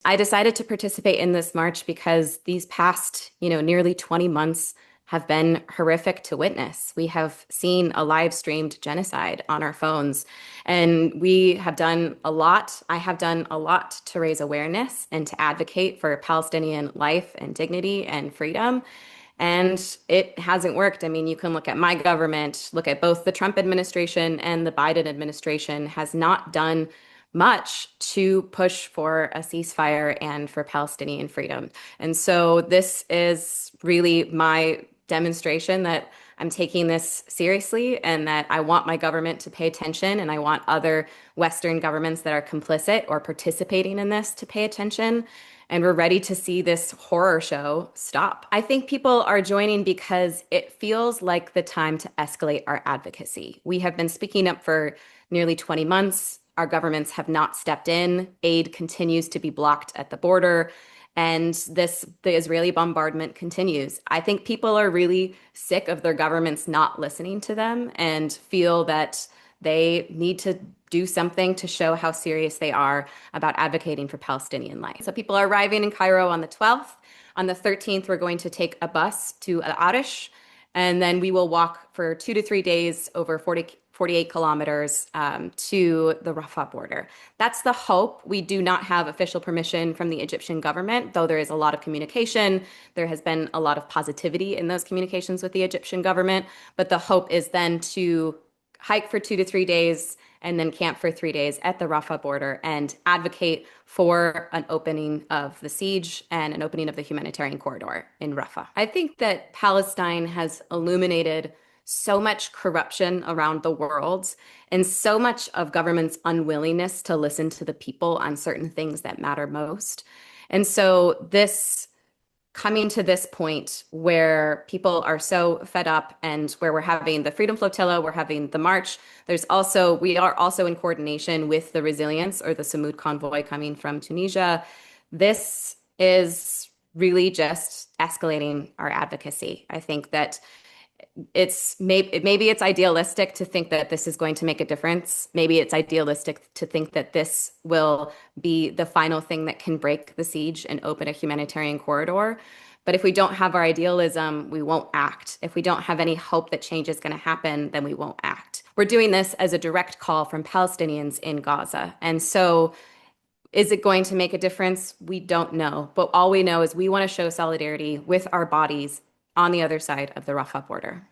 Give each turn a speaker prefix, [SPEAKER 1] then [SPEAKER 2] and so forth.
[SPEAKER 1] I decided to participate in this march because these past, nearly 20 months have been horrific to witness. We have seen a live streamed genocide on our phones, and we have done a lot. I have done a lot to raise awareness and to advocate for Palestinian life and dignity and freedom. And it hasn't worked. I mean, you can look at my government, look at both the Trump administration and the Biden administration has not done much to push for a ceasefire and for Palestinian freedom. And so this is really my demonstration that I'm taking this seriously and that I want my government to pay attention and I want other Western governments that are complicit or participating in this to pay attention. And we're ready to see this horror show stop. I think people are joining because it feels like the time to escalate our advocacy. We have been speaking up for nearly 20 months. Our governments have not stepped in. Aid continues to be blocked at the border. And the Israeli bombardment continues. I think people are really sick of their governments not listening to them and feel that they need to do something to show how serious they are about advocating for Palestinian life. So people are arriving in Cairo on the 12th. On the 13th, we're going to take a bus to Al Arish, and then we will walk for 2 to 3 days over 48 kilometers to the Rafah border. That's the hope. We do not have official permission from the Egyptian government, though there is a lot of communication. There has been a lot of positivity in those communications with the Egyptian government. But the hope is then to hike for 2 to 3 days and then camp for 3 days at the Rafah border and advocate for an opening of the siege and an opening of the humanitarian corridor in Rafah. I think that Palestine has illuminated so much corruption around the world and so much of government's unwillingness to listen to the people on certain things that matter most. And so this coming to this point where people are so fed up and where we're having the Freedom Flotilla, we're having the march. We are also in coordination with the Resilience or the Samud convoy coming from Tunisia. This is really just escalating our advocacy. I think that maybe it's idealistic to think that this is going to make a difference. Maybe it's idealistic to think that this will be the final thing that can break the siege and open a humanitarian corridor. But if we don't have our idealism, we won't act. If we don't have any hope that change is going to happen, then we won't act. We're doing this as a direct call from Palestinians in Gaza. And so is it going to make a difference? We don't know. But all we know is we want to show solidarity with our bodies on the other side of the Rafah border.